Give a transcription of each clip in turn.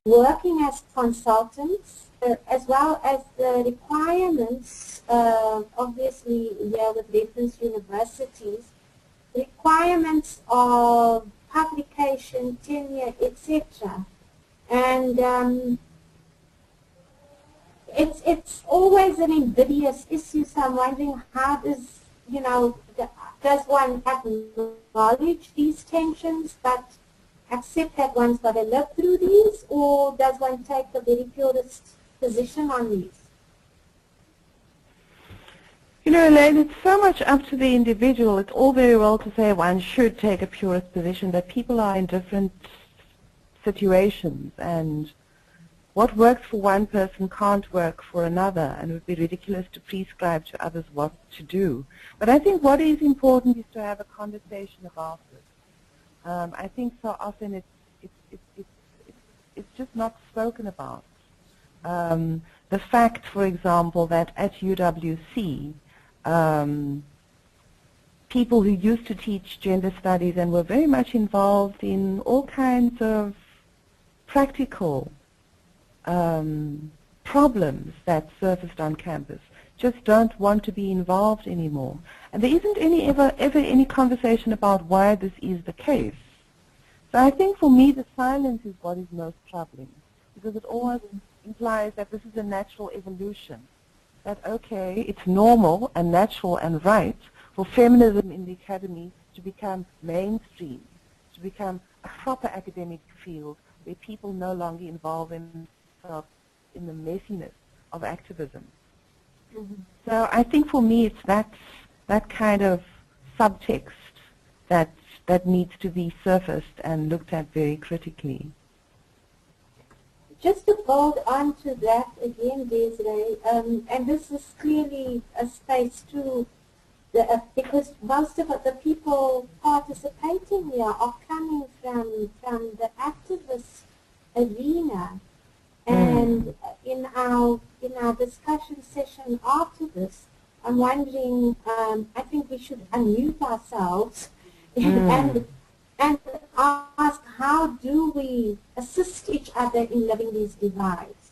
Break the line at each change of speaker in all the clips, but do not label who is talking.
working as consultants, as well as the requirements, obviously here with reference universities, requirements of publication, tenure, etc. And it's always an invidious issue, so I'm wondering how does, does one acknowledge these tensions but accept that one's got to live through these, or does one take a very purist position on these?
Elaine, it's so much up to the individual. It's all very well to say one should take a purist position, that people are in different situations, and what works for one person can't work for another, and it would be ridiculous to prescribe to others what to do. But I think what is important is to have a conversation about it. I think so often it's just not spoken about. The fact, for example, that at UWC, people who used to teach gender studies and were very much involved in all kinds of practical problems that surfaced on campus just don't want to be involved anymore. And there isn't ever any conversation about why this is the case. So I think for me the silence is what is most troubling, because it always implies that this is a natural evolution. That, okay, it's normal and natural and right for feminism in the academy to become mainstream, to become a proper academic field where people no longer involve themselves in the messiness of activism. Mm-hmm. So I think for me it's that kind of subtext that needs to be surfaced and looked at very critically.
Just to build on to that again, Desiree, and this is clearly a space too, because most of the people participating here are coming from the activist arena. And in our discussion session after this, I'm wondering, I think we should unmute ourselves and ask, how do we assist each other in living these divides?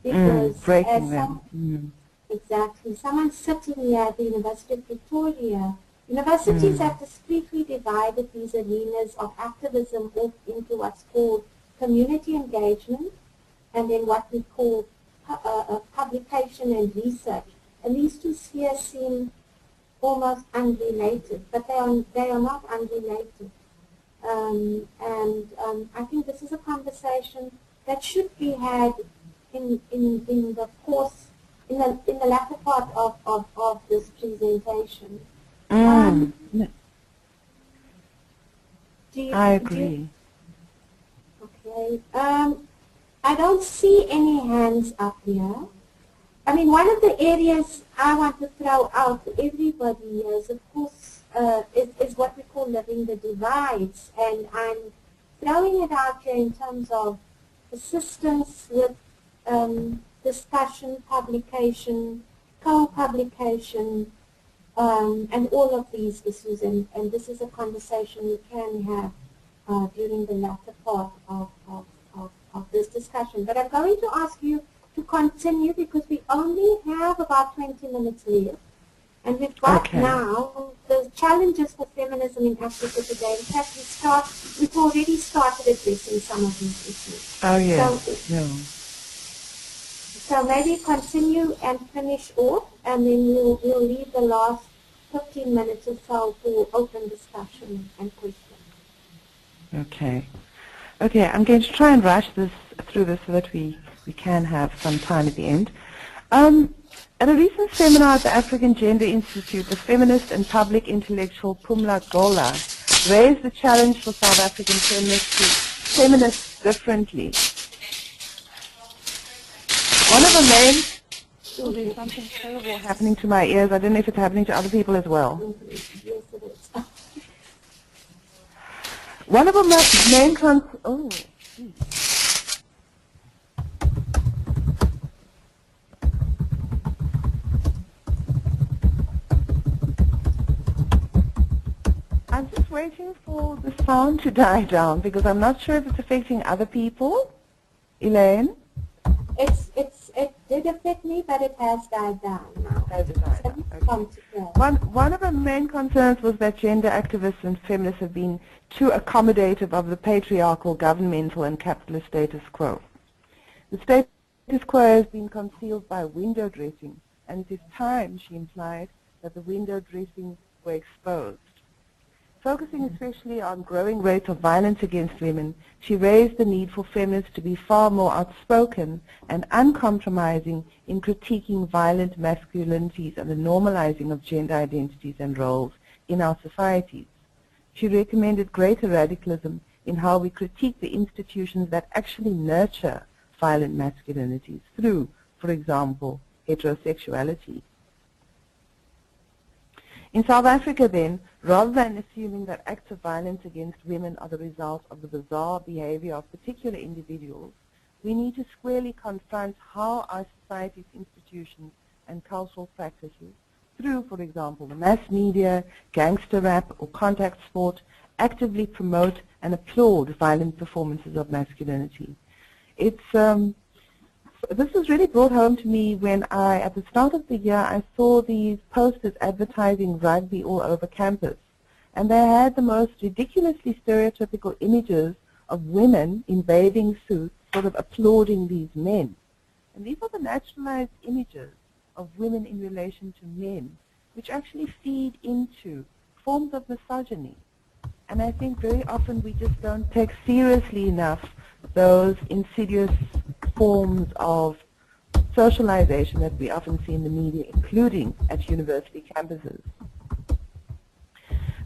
Because
breaking them.
Exactly. Someone sitting here at the University of Victoria, universities have discreetly divided these arenas of activism into what's called community engagement, and then what we call publication and research. And these two spheres seem almost unrelated, but they are not unrelated. I think this is a conversation that should be had in the course, in the latter part of this presentation.
I agree.
Okay. I don't see any hands up here. I mean, one of the areas I want to throw out to everybody is, of course, is what we call living the divides. And I'm throwing it out here in terms of assistance with discussion, publication, co-publication, and all of these issues. And this is a conversation we can have during the latter part of this discussion. But I'm going to ask you to continue, because we only have about 20 minutes left. And we've got now the challenges for feminism in Africa today. In fact, we've already started addressing some of these issues.
Oh, yes.
So maybe continue and finish off, and then we'll leave the last 15 minutes or so for open discussion and questions.
Okay. Okay, I'm going to try and rush through this so that we can have some time at the end. At a recent seminar at the African Gender Institute, the feminist and public intellectual Pumla Gola raised the challenge for South African feminists to feminists differently. One of the main... Oh, there's something terrible happening to my ears. I don't know if it's happening to other people as well.
Yes, it is.
One of the main oh, geez. I'm just waiting for the sound to die down, because I'm not sure if it's affecting other people. Elaine?
It did affect me, but it has died down now.
Has it died down?
Okay.
One of the main concerns was that gender activists and feminists have been too accommodative of the patriarchal, governmental, and capitalist status quo. The status quo has been concealed by window dressing, and it is time, she implied, that the window dressing were exposed. Focusing especially on growing rates of violence against women, she raised the need for feminists to be far more outspoken and uncompromising in critiquing violent masculinities and the normalizing of gender identities and roles in our societies. She recommended greater radicalism in how we critique the institutions that actually nurture violent masculinities through, for example, heterosexuality. In South Africa, then, rather than assuming that acts of violence against women are the result of the bizarre behavior of particular individuals, we need to squarely confront how our society's institutions and cultural practices, through, for example, the mass media, gangster rap, or contact sport, actively promote and applaud violent performances of masculinity. This was really brought home to me when at the start of the year, I saw these posters advertising rugby all over campus. And they had the most ridiculously stereotypical images of women in bathing suits sort of applauding these men. And these are the naturalized images of women in relation to men, which actually feed into forms of misogyny. And I think very often we just don't take seriously enough those insidious forms of socialization that we often see in the media, including at university campuses.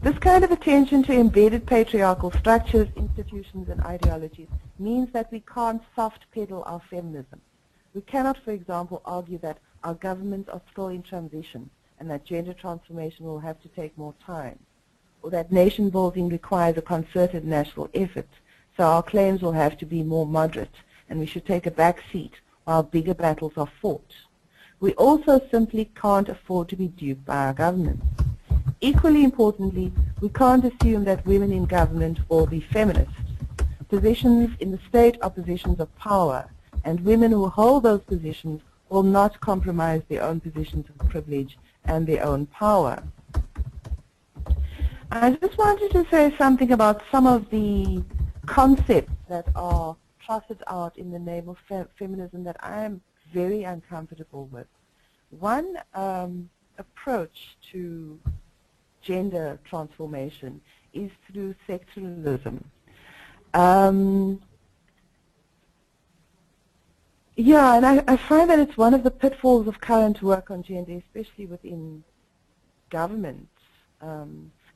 This kind of attention to embedded patriarchal structures, institutions, and ideologies means that we can't soft-pedal our feminism. We cannot, for example, argue that our governments are still in transition and that gender transformation will have to take more time, or that nation building requires a concerted national effort, so our claims will have to be more moderate and we should take a back seat while bigger battles are fought. We also simply can't afford to be duped by our governments. Equally importantly, we can't assume that women in government will be feminists. Positions in the state are positions of power, and women who hold those positions will not compromise their own positions of privilege and their own power. I just wanted to say something about some of the concepts that are trotted out in the name of feminism that I am very uncomfortable with. One approach to gender transformation is through sectoralism. Yeah, and I find that it's one of the pitfalls of current work on gender, especially within government.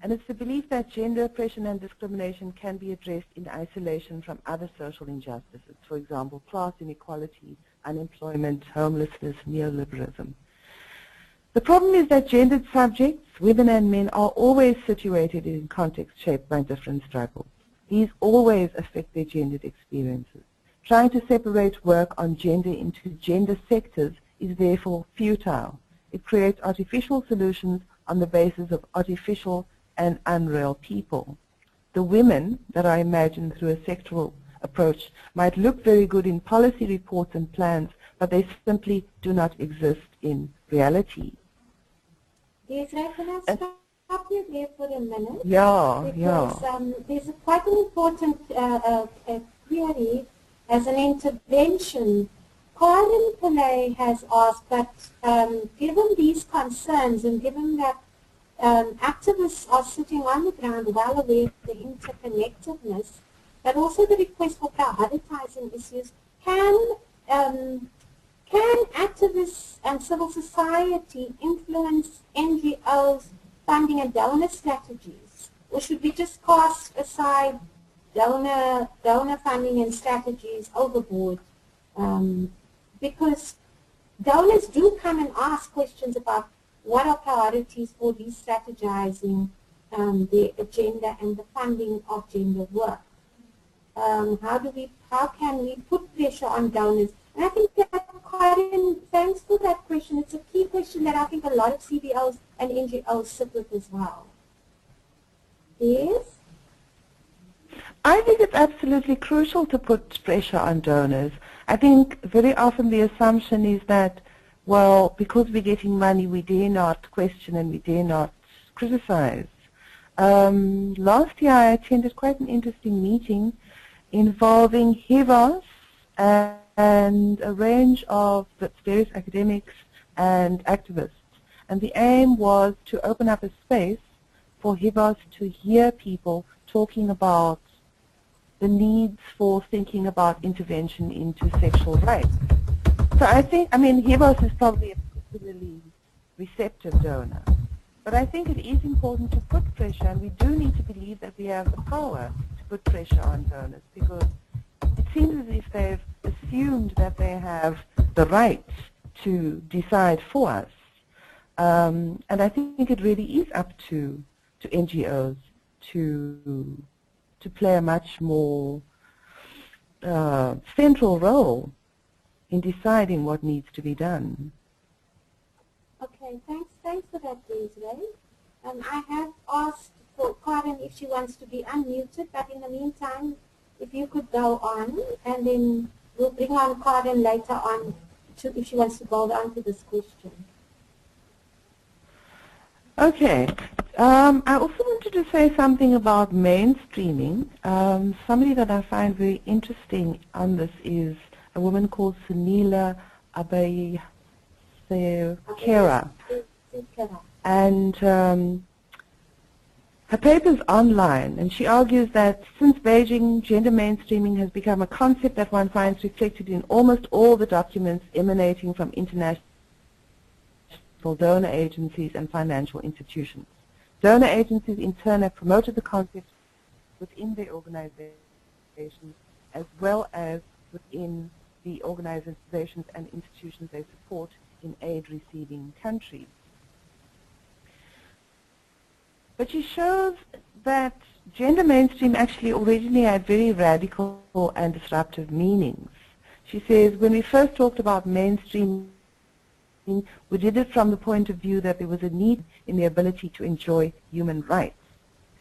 And it's the belief that gender oppression and discrimination can be addressed in isolation from other social injustices, for example, class inequality, unemployment, homelessness, neoliberalism. The problem is that gendered subjects, women and men, are always situated in contexts shaped by different struggles. These always affect their gendered experiences. Trying to separate work on gender into gender sectors is therefore futile. It creates artificial solutions on the basis of artificial and unreal people. The women that are imagined through a sectoral approach might look very good in policy reports and plans, but they simply do not exist in reality.
Desiree, can I stop you there for a minute?
Yeah,
because, there's quite an important query as an intervention. Karen Pillay has asked that given these concerns and given that activists are sitting on the ground well aware of the interconnectedness, but also the request for prioritizing issues, can activists and civil society influence NGOs' funding and donor strategies? Or should we just cast aside donor funding and strategies overboard? Because donors do come and ask questions about what are priorities for re-strategizing the agenda and the funding of gender work. How can we put pressure on donors? And I think that, Karen, thanks for that question. It's a key question that I think a lot of CBOs and NGOs sit with as well. Yes?
I think it's absolutely crucial to put pressure on donors. I think very often the assumption is that, well, because we're getting money, we dare not question and we dare not criticize. Last year I attended quite an interesting meeting involving HEVOS and a range of various academics and activists. And the aim was to open up a space for HEVOS to hear people talking about the needs for thinking about intervention into sexual rights. So I think, I mean, HEVOS is probably a particularly receptive donor. But I think it is important to put pressure, and we do need to believe that we have the power to put pressure on donors, because it seems as if they've assumed that they have the right to decide for us. And I think it really is up to NGOs to play a much more central role in deciding what needs to be done.
Okay, thanks for that, Desiree. I have asked for Karen if she wants to be unmuted, but in the meantime, if you could go on, and then we'll bring on Karen later on if she wants to go on to this question.
Okay. I also wanted to say something about mainstreaming. Somebody that I find very interesting on this is a woman called Sunila Kera. And her paper's online, and she argues that since Beijing, gender mainstreaming has become a concept that one finds reflected in almost all the documents emanating from international donor agencies and financial institutions. Donor agencies in turn have promoted the concept within their organizations as well as within the organizations and institutions they support in aid-receiving countries. But she shows that gender mainstream actually originally had very radical and disruptive meanings. She says, when we first talked about mainstream, we did it from the point of view that there was a need in the ability to enjoy human rights.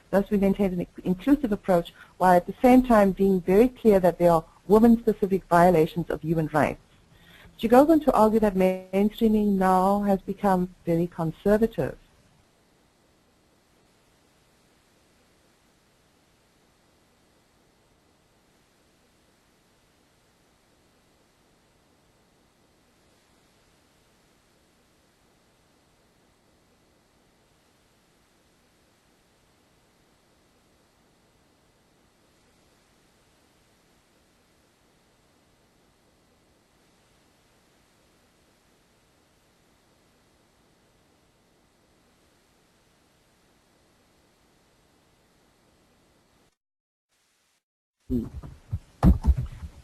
Thus, we maintained an inclusive approach while at the same time being very clear that there are woman-specific violations of human rights. She goes on to argue that mainstreaming now has become very conservative.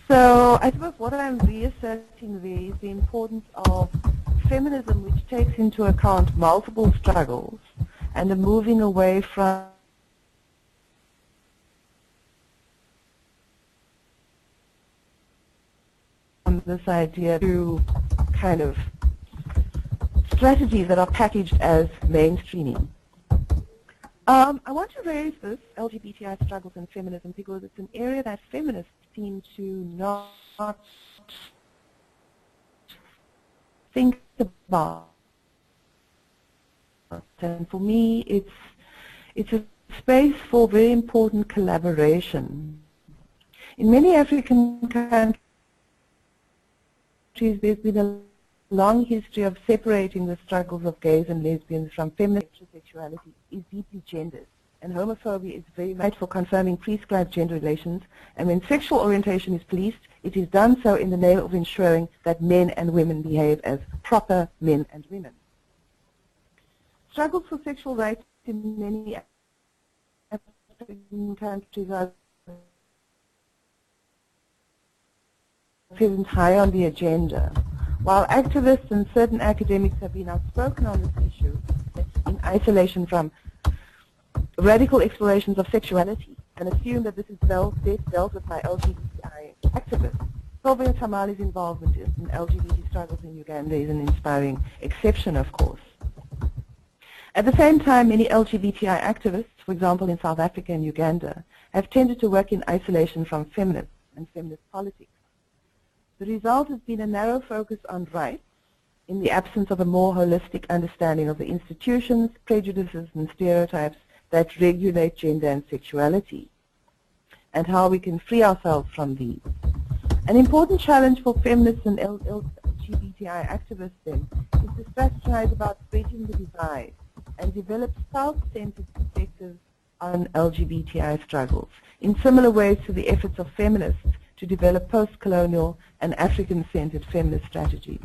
So I suppose what I'm reasserting there is the importance of feminism, which takes into account multiple struggles and the moving away from this idea to kind of strategies that are packaged as mainstreaming. I want to raise this, LGBTI struggles and feminism, because it's an area that feminists seem to not think about. And for me, it's a space for very important collaboration. In many African countries, there's been a long history of separating the struggles of gays and lesbians from feminist sexuality is deeply gendered, and homophobia is very much for confirming prescribed gender relations, and when sexual orientation is policed, it is done so in the name of ensuring that men and women behave as proper men and women. Struggles for sexual rights in many African countries are present high on the agenda. While activists and certain academics have been outspoken on this issue, in isolation from radical explorations of sexuality, and assume that this is best dealt with by LGBTI activists, Sylvia Tamali's involvement in LGBT struggles in Uganda is an inspiring exception, of course. At the same time, many LGBTI activists, for example in South Africa and Uganda, have tended to work in isolation from feminists and feminist politics. The result has been a narrow focus on rights in the absence of a more holistic understanding of the institutions, prejudices, and stereotypes that regulate gender and sexuality, and how we can free ourselves from these. An important challenge for feminists and LGBTI activists then is to strategize about bridging the divide and develop self-centered perspectives on LGBTI struggles in similar ways to the efforts of feminists to develop post-colonial and African-centered feminist strategies.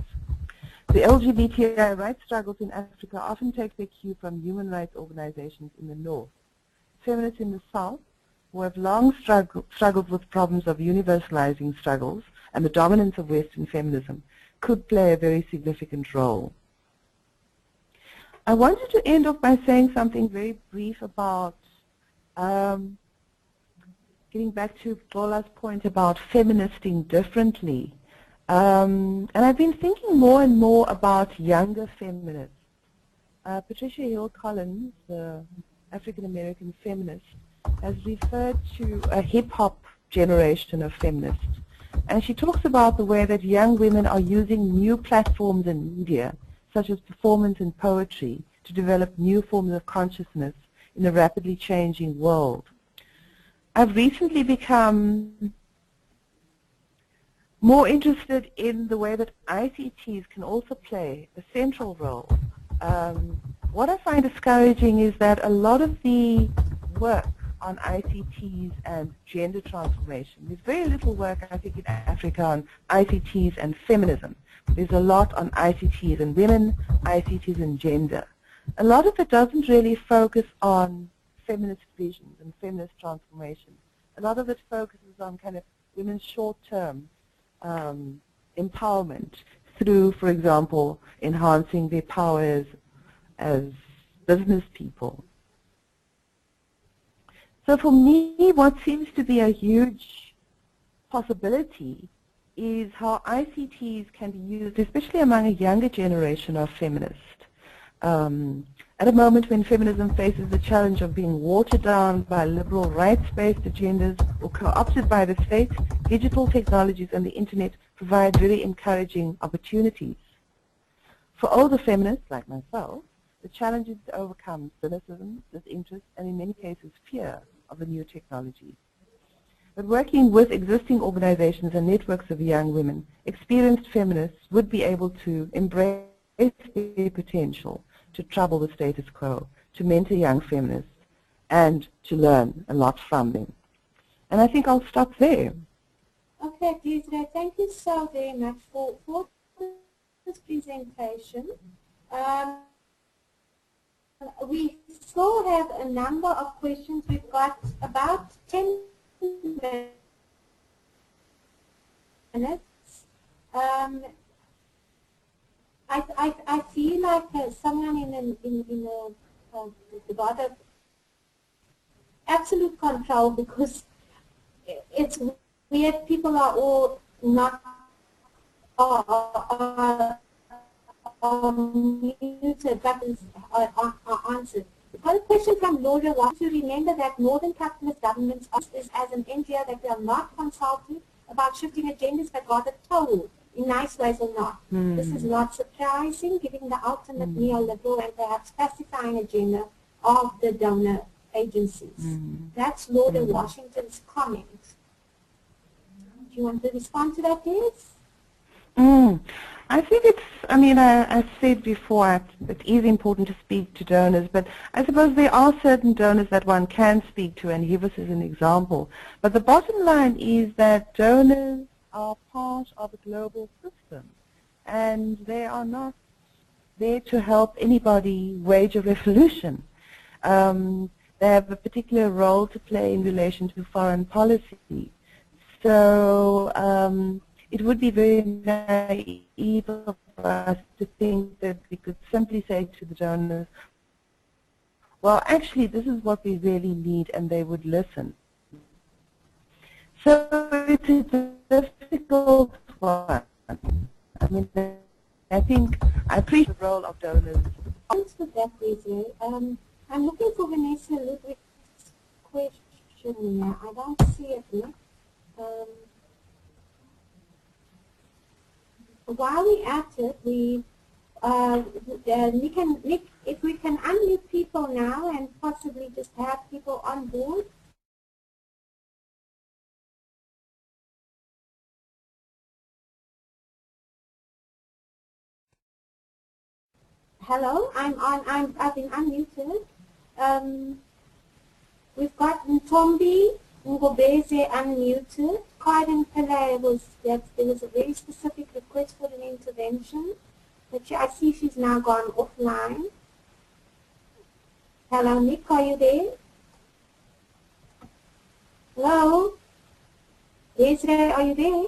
The LGBTI rights struggles in Africa often take their cue from human rights organizations in the North. Feminists in the South, who have long struggled with problems of universalizing struggles and the dominance of Western feminism, could play a very significant role. I wanted to end off by saying something very brief about getting back to Bola's point about feministing differently. And I've been thinking more and more about younger feminists. Patricia Hill Collins, the African-American feminist, has referred to a hip-hop generation of feminists. And she talks about the way that young women are using new platforms and media, such as performance and poetry, to develop new forms of consciousness in a rapidly changing world. I've recently become more interested in the way that ICTs can also play a central role. What I find discouraging is that a lot of the work on ICTs and gender transformation, there's very little work, I think, in Africa on ICTs and feminism. There's a lot on ICTs and women, ICTs and gender. A lot of it doesn't really focus on feminist visions and feminist transformation. A lot of it focuses on kind of women's short-term empowerment through, for example, enhancing their powers as business people. So for me, what seems to be a huge possibility is how ICTs can be used, especially among a younger generation of feminists. At a moment when feminism faces the challenge of being watered down by liberal rights-based agendas or co-opted by the state, digital technologies and the internet provide very encouraging opportunities. For older feminists like myself, the challenge is to overcome cynicism, disinterest, and in many cases fear of the new technologies. But working with existing organizations and networks of young women, experienced feminists would be able to embrace their potential to trouble the status quo, to mentor young feminists, and to learn a lot from them. And I think I'll stop there.
Okay, Desiree, thank you so very much for this presentation. We still have a number of questions. We've got about 10 minutes. I feel like someone in the got of absolute control, because it's weird. People are all not muted, buttons are answered. We've got a question from Laura. Want to remember that northern capitalist governments is as an NGO that we are not consulting about shifting agendas, but rather told in nice ways or not. This is not surprising, given the ultimate neoliberal and perhaps pacifying agenda of the donor agencies. That's Lord Washington's comment. Do you want to respond to that, Des?
I think it's, I mean, I said before, it is important to speak to donors, but I suppose there are certain donors that one can speak to, and give us as an example. But the bottom line is that donors are part of a global system, and they are not there to help anybody wage a revolution. They have a particular role to play in relation to foreign policy. So it would be very naive of us to think that we could simply say to the donors, well, actually, this is what we really need, and they would listen. So it's a difficult one. I mean, I think I appreciate the role of donors.
Thanks for that, Desiree. I'm looking for Vanessa Ludwig's question here. I don't see it yet. while we're at it, Nick, if we can unmute people now and possibly just have people on board. Hello, I've been unmuted. We've got Ntombi Ngobeze unmuted. Karen Pillay there was a very specific request for an intervention, but I see she's now gone offline. Hello, Nick, are you there? Hello? Desiree, are you there?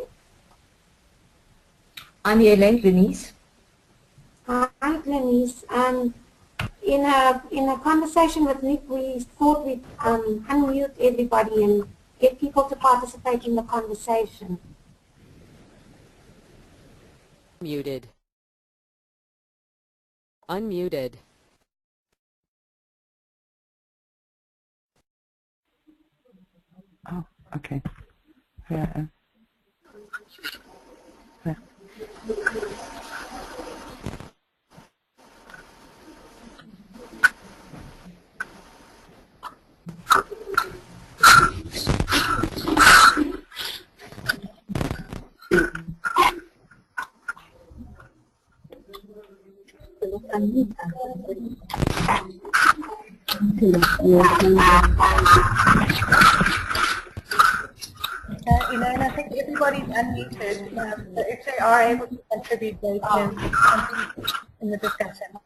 I'm here, Elaine, Denise.
Hi, Denise. In a conversation with Nick, we thought we'd unmute everybody and get people to participate in the conversation.
Muted. Unmuted.
Oh, okay. Yeah. Yeah.
Elaine, I think everybody's unmuted, so if they are able to contribute, they can contribute in the discussion.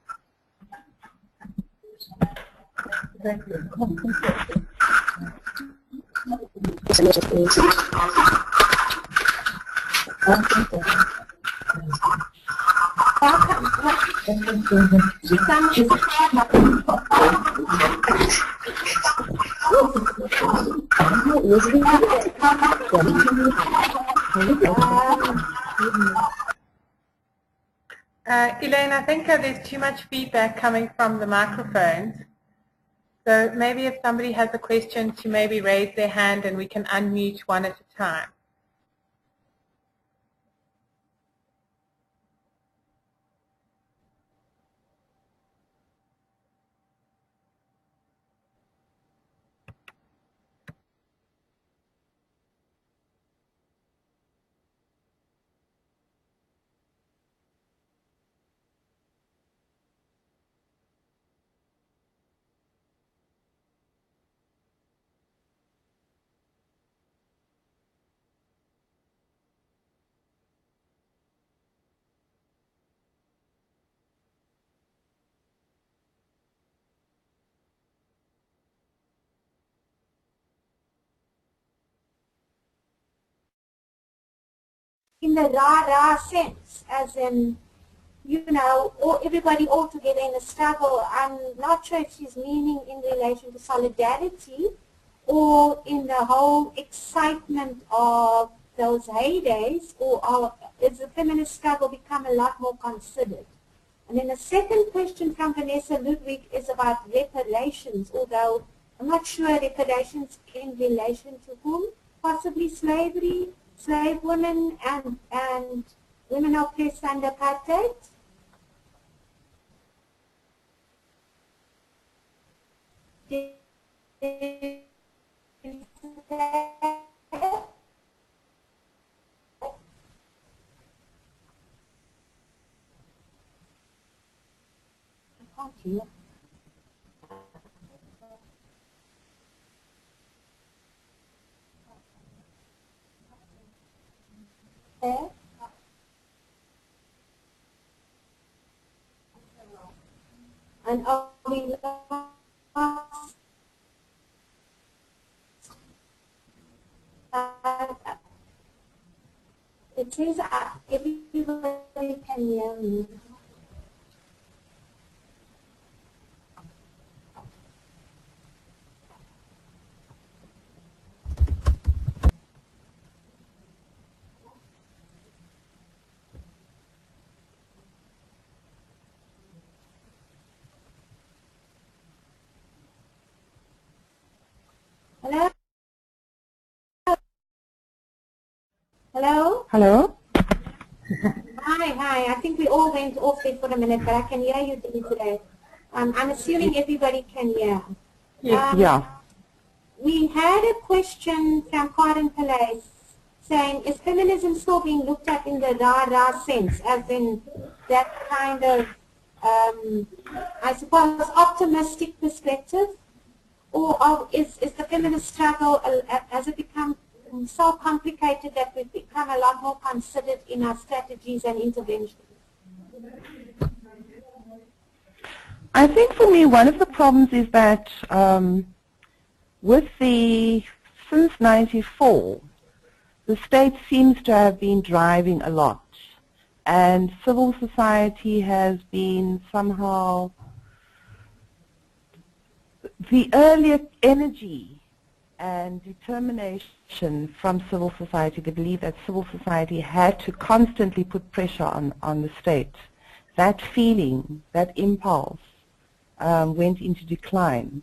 Elaine, I think there's too much feedback coming from the microphones. So maybe if somebody has a question to maybe raise their hand and we can unmute one at a time.
In the rah-rah sense, as in, you know, everybody all together in a struggle. I'm not sure if she's meaning in relation to solidarity or in the whole excitement of those heydays, or has the feminist struggle become a lot more considered? And then the second question from Vanessa Ludwig is about reparations, although I'm not sure reparations in relation to whom, possibly slavery, slave women and women oppressed under apartheid. And are we lost? It says everybody can hear me. Hello? Hello?
Hello?
Hi. I think we all went off there for a minute, but I can hear you today. I'm assuming everybody can hear.
Yes.
Yeah.
We had a question from Karen Pillay saying, is feminism still being looked at in the rah-rah sense, as in that kind of, I suppose, optimistic perspective? Or is the feminist struggle, has it become so complicated that we've become a lot more considered in our strategies and interventions?
I think for me one of the problems is that since 94, the state seems to have been driving a lot, and civil society has been somehow the earlier energy and determination from civil society. They believe that civil society had to constantly put pressure on the state. That feeling, that impulse went into decline.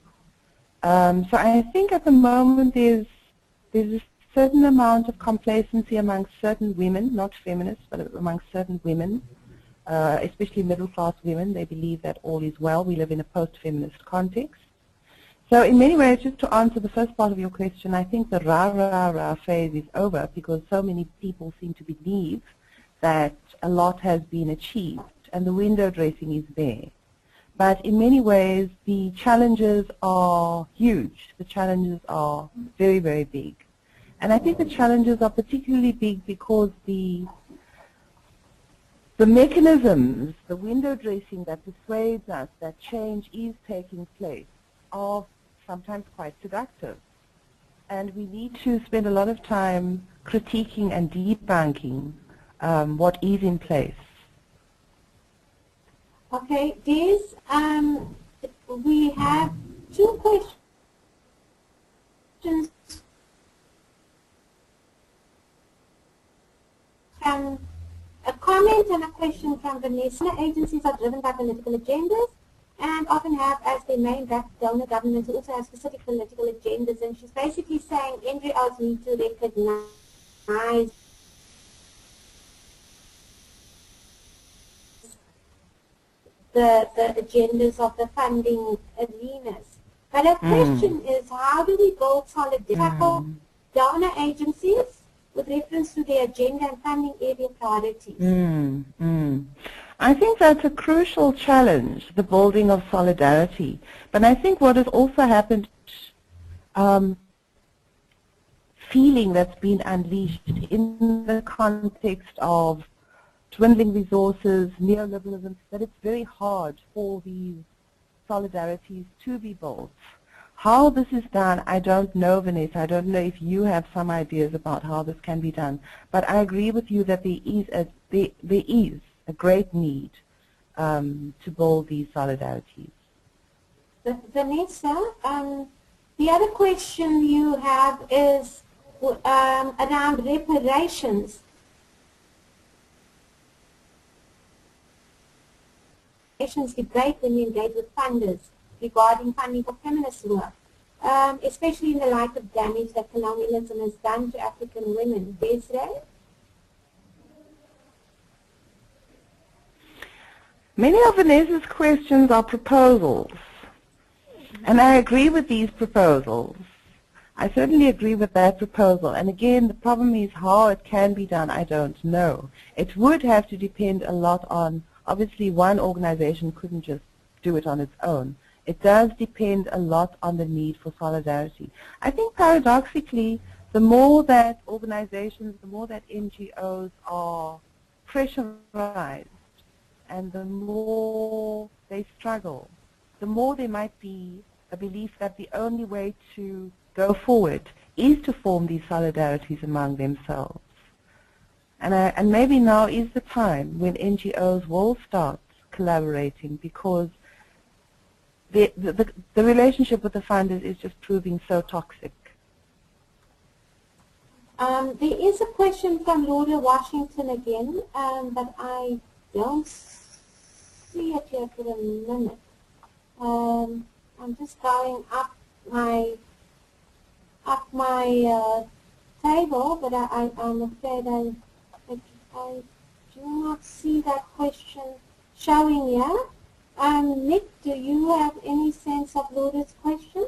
So I think at the moment there's a certain amount of complacency among certain women, not feminists, but among certain women, especially middle-class women. They believe that all is well. We live in a post-feminist context. So in many ways, just to answer the first part of your question, I think the rah-rah-rah phase is over because so many people seem to believe that a lot has been achieved and the window dressing is there. But in many ways, the challenges are huge. The challenges are very, very big. And I think the challenges are particularly big because the mechanisms, the window dressing that persuades us that change is taking place are sometimes quite seductive. And we need to spend a lot of time critiquing and debunking what is in place.
Okay, Des, we have two questions from a comment and a question from Vanessa. Agencies are driven by political agendas and often have as their main donor governments who also have specific political agendas. And she's basically saying NGOs need to recognize the agendas of the funding arenas. But her question is, how do we build solidarity donor agencies with reference to their agenda and funding area priorities?
I think that's a crucial challenge, the building of solidarity. But I think what has also happened, feeling that's been unleashed in the context of dwindling resources, neoliberalism, that it's very hard for these solidarities to be built. How this is done, I don't know, Vanessa. I don't know if you have some ideas about how this can be done. But I agree with you that there is a great need to build these solidarities.
Vanessa, the other question you have is around reparations. Debate when you engage with funders regarding funding for feminist work, especially in the light of damage that colonialism has done to African women. Desiree?
Many of Vanessa's questions are proposals, and I agree with these proposals. I certainly agree with that proposal. And again, the problem is how it can be done, I don't know. It would have to depend a lot on, obviously one organization couldn't just do it on its own. It does depend a lot on the need for solidarity. I think paradoxically, the more that organizations, the more that NGOs are pressurized and the more they struggle, the more there might be a belief that the only way to go forward is to form these solidarities among themselves. And maybe now is the time when NGOs will start collaborating, because the relationship with the funders is just proving so toxic.
There is a question from Laura Washington again, but I don't see it here for a minute. I'm just going up my table, but I'm afraid I do that question showing here. Nick, do you have any sense of Laura's question?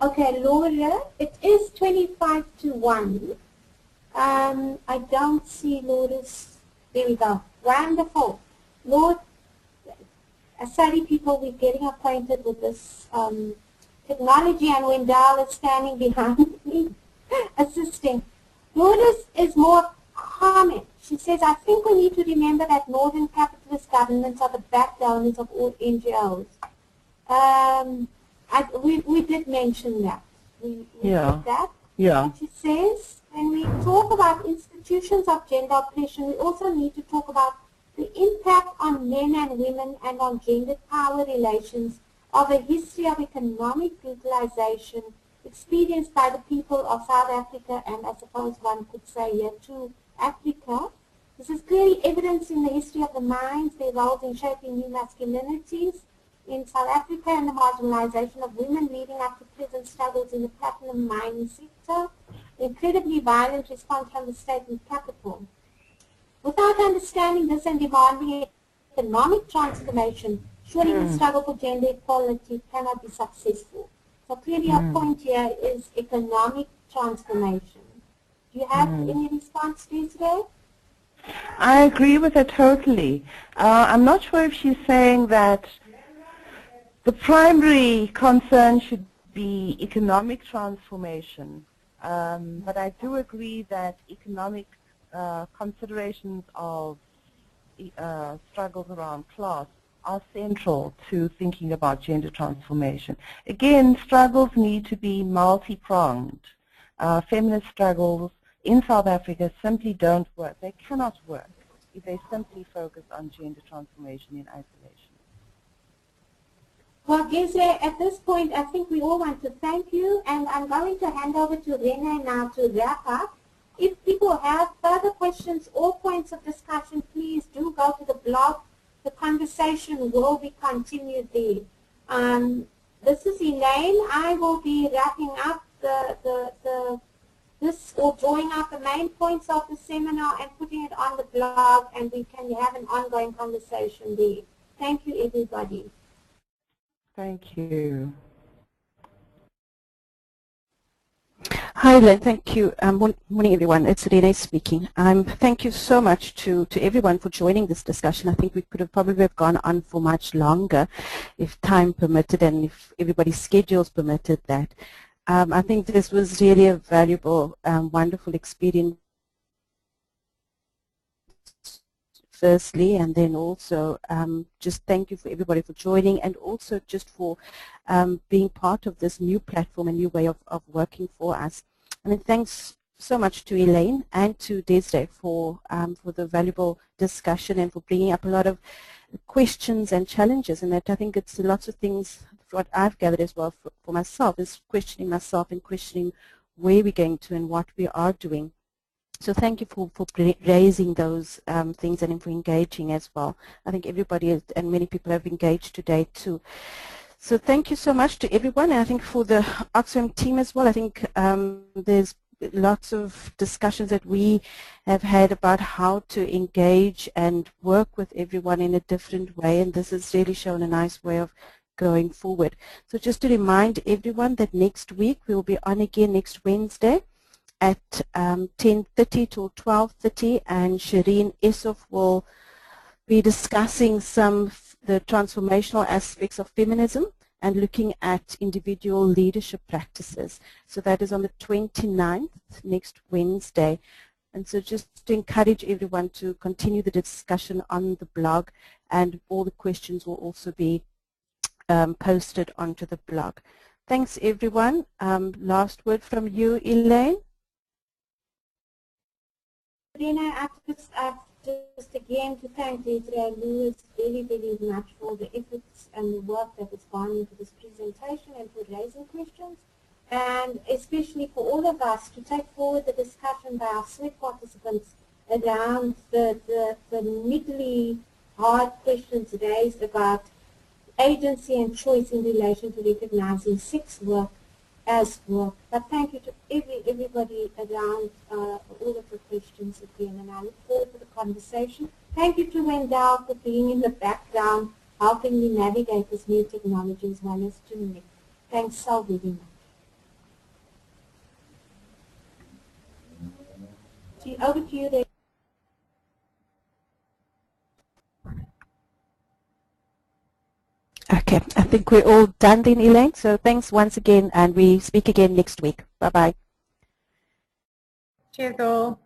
Okay, Laura, it is 25-1. I don't see Laura's. There we go. Wonderful. Lord, sorry people, we're getting acquainted with this technology, and Wendell is standing behind me assisting. Lourdes is more comment. She says, I think we need to remember that northern capitalist governments are the backboners of all NGOs. We did mention that. We did that.
Yeah.
But she says, when we talk about institutions of gender oppression, we also need to talk about the impact on men and women and on gendered power relations of a history of economic brutalization experienced by the people of South Africa, and I suppose one could say here too, Africa. This is clearly evidence in the history of the mines, their roles in shaping new masculinities in South Africa, and the marginalization of women leading up to present struggles in the platinum mining sector, the incredibly violent response from the state and capital. Without understanding this and demanding economic transformation, surely the struggle for gender equality cannot be successful. So clearly our point here is economic transformation. Do you have any response, Desiree?
I agree with her totally. I'm not sure if she's saying that the primary concern should be economic transformation, but I do agree that economic considerations of struggles around class are central to thinking about gender transformation. Again, struggles need to be multi-pronged. Feminist struggles in South Africa simply don't work. They cannot work if they simply focus on gender transformation in isolation.
Well, Desiree, at this point, I think we all want to thank you, and I'm going to hand over to Renee now to wrap up. If people have further questions or points of discussion, please do go to the blog. The conversation will be continued there. This is Elaine. I will be wrapping up this or drawing out the main points of the seminar and putting it on the blog, and we can have an ongoing conversation there. Thank you, everybody.
Thank you.
Hi, Elaine. Thank you. Morning, everyone. It's Renee speaking. Thank you so much to everyone for joining this discussion. I think we could have probably have gone on for much longer if time permitted and if everybody's schedules permitted that. I think this was really a valuable, wonderful experience, firstly, and then also just thank you for everybody for joining, and also just for being part of this new platform, a new way of working for us. I mean, thanks so much to Elaine and to Desiree for the valuable discussion and for bringing up a lot of questions and challenges, and that I think it's lots of things, what I've gathered as well for myself, is questioning myself and questioning where we're going to and what we are doing. So thank you for raising those things and for engaging as well. I think everybody and many people have engaged today too. So thank you so much to everyone. And I think for the Oxfam team as well, I think there's lots of discussions that we have had about how to engage and work with everyone in a different way, and this has really shown a nice way of going forward. So just to remind everyone that next week we will be on again next Wednesday at 10:30 to 12:30, and Shireen Essof will be discussing some of the transformational aspects of feminism and looking at individual leadership practices. So that is on the 29th, next Wednesday. And so just to encourage everyone to continue the discussion on the blog, and all the questions will also be posted onto the blog. Thanks, everyone. Last word from you, Elaine.
Rena, I just again to thank Desiree and Lewis very, very much for the efforts and the work that has gone into this presentation and for raising questions, and especially for all of us to take forward the discussion by our SWET participants around the niggly, hard questions raised about agency and choice in relation to recognizing sex work as work. But thank you to everybody around all of the questions. once again, and I look forward to the conversation. Thank you to Wendell for being in the background, helping me navigate this new technology, as well as to Nick. Thanks so very much. Over to you, Ray.
Okay, I think we're all done then, Elaine. So thanks once again, and we speak again next week. Bye-bye.
Cheers all.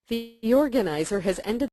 The organizer has ended